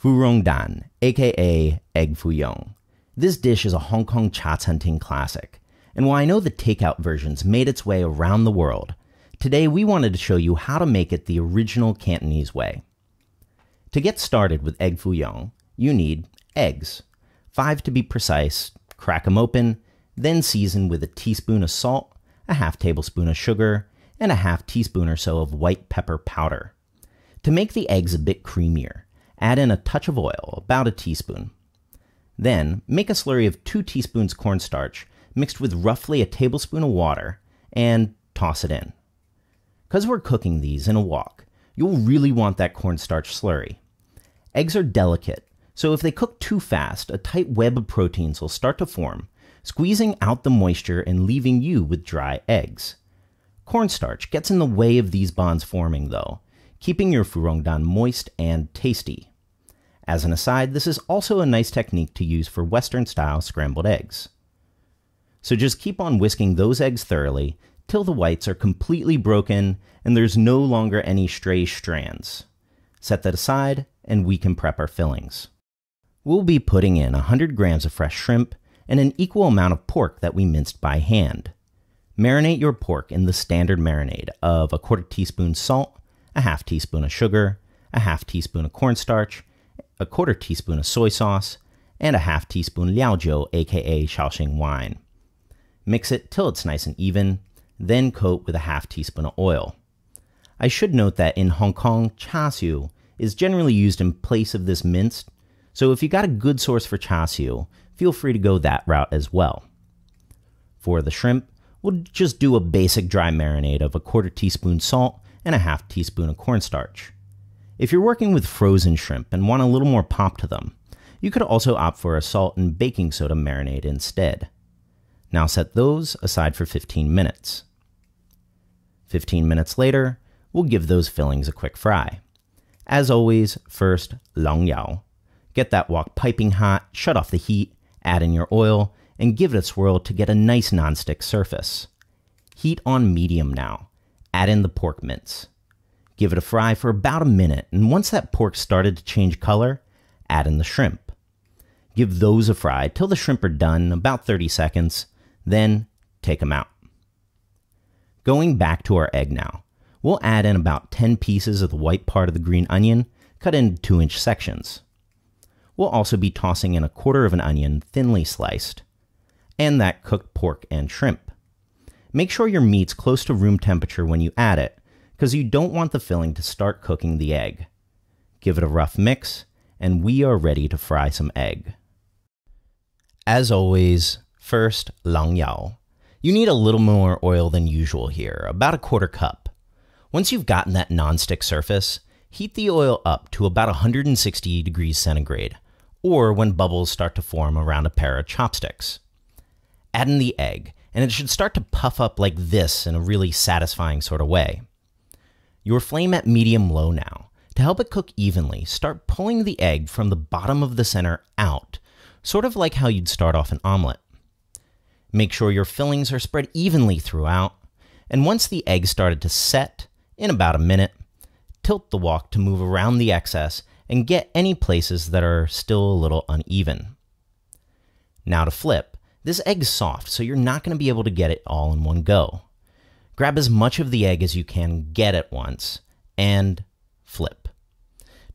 Furong Dan, a.k.a. Egg Foo Young. This dish is a Hong Kong cha-chan-ting classic, and while I know the takeout versions made its way around the world, today we wanted to show you how to make it the original Cantonese way. To get started with Egg Foo Young, you need eggs, 5 to be precise. Crack them open, then season with a teaspoon of salt, a half tablespoon of sugar, and a half teaspoon or so of white pepper powder. To make the eggs a bit creamier, add in a touch of oil, about a teaspoon. Then, make a slurry of 2 teaspoons cornstarch mixed with roughly a tablespoon of water, and toss it in. Because we're cooking these in a wok, you'll really want that cornstarch slurry. Eggs are delicate, so if they cook too fast, a tight web of proteins will start to form, squeezing out the moisture and leaving you with dry eggs. Cornstarch gets in the way of these bonds forming, though, keeping your Furong Dan moist and tasty. As an aside, this is also a nice technique to use for Western-style scrambled eggs. So just keep on whisking those eggs thoroughly till the whites are completely broken and there's no longer any stray strands. Set that aside and we can prep our fillings. We'll be putting in 100 grams of fresh shrimp and an equal amount of pork that we minced by hand. Marinate your pork in the standard marinade of a 1/4 teaspoon salt, a half teaspoon of sugar, a half teaspoon of cornstarch, a 1/4 teaspoon of soy sauce, and a half teaspoon liaojiu, a.k.a. Shaoxing wine. Mix it till it's nice and even, then coat with a half teaspoon of oil. I should note that in Hong Kong, char siu is generally used in place of this minced, so if you got a good source for char siu, feel free to go that route as well. For the shrimp, we'll just do a basic dry marinade of a 1/4 teaspoon salt and a half teaspoon of cornstarch. If you're working with frozen shrimp and want a little more pop to them, you could also opt for a salt and baking soda marinade instead. Now set those aside for 15 minutes. 15 minutes later, we'll give those fillings a quick fry. As always, first, long yao. Get that wok piping hot, shut off the heat, add in your oil, and give it a swirl to get a nice nonstick surface. Heat on medium now. Add in the pork mince. Give it a fry for about a minute, and once that pork started to change color, add in the shrimp. Give those a fry till the shrimp are done, about 30 seconds, then take them out. Going back to our egg now, we'll add in about 10 pieces of the white part of the green onion, cut into 2-inch sections. We'll also be tossing in a 1/4 of an onion, thinly sliced, and that cooked pork and shrimp. Make sure your meat's close to room temperature when you add it, because you don't want the filling to start cooking the egg. Give it a rough mix, and we are ready to fry some egg. As always, first, lang yao. You need a little more oil than usual here, about a 1/4 cup. Once you've gotten that non-stick surface, heat the oil up to about 160 degrees centigrade, or when bubbles start to form around a pair of chopsticks. Add in the egg, and it should start to puff up like this in a really satisfying sort of way. Your flame at medium-low now. To help it cook evenly, start pulling the egg from the bottom of the center out, sort of like how you'd start off an omelette. Make sure your fillings are spread evenly throughout, and once the egg started to set, in about a minute, tilt the wok to move around the excess and get any places that are still a little uneven. Now to flip, this egg's soft, so you're not going to be able to get it all in one go. Grab as much of the egg as you can get at once, and flip.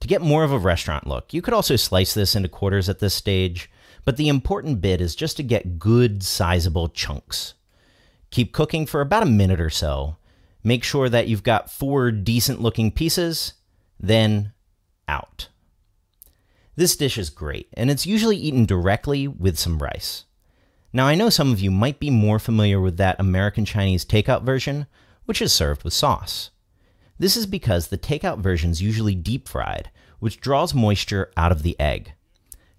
To get more of a restaurant look, you could also slice this into quarters at this stage, but the important bit is just to get good, sizable chunks. Keep cooking for about a minute or so. Make sure that you've got 4 decent-looking pieces, then out. This dish is great, and it's usually eaten directly with some rice. Now, I know some of you might be more familiar with that American Chinese takeout version, which is served with sauce. This is because the takeout version's usually deep-fried, which draws moisture out of the egg.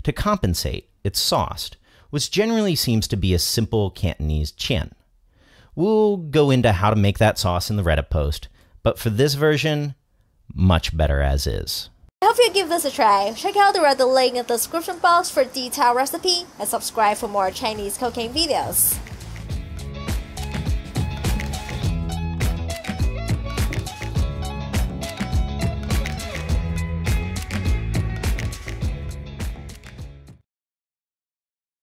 To compensate, it's sauced, which generally seems to be a simple Cantonese chien. We'll go into how to make that sauce in the Reddit post, but for this version, much better as is. I hope you give this a try. Check out the Reddit link in the description box for a detailed recipe and subscribe for more Chinese cooking videos.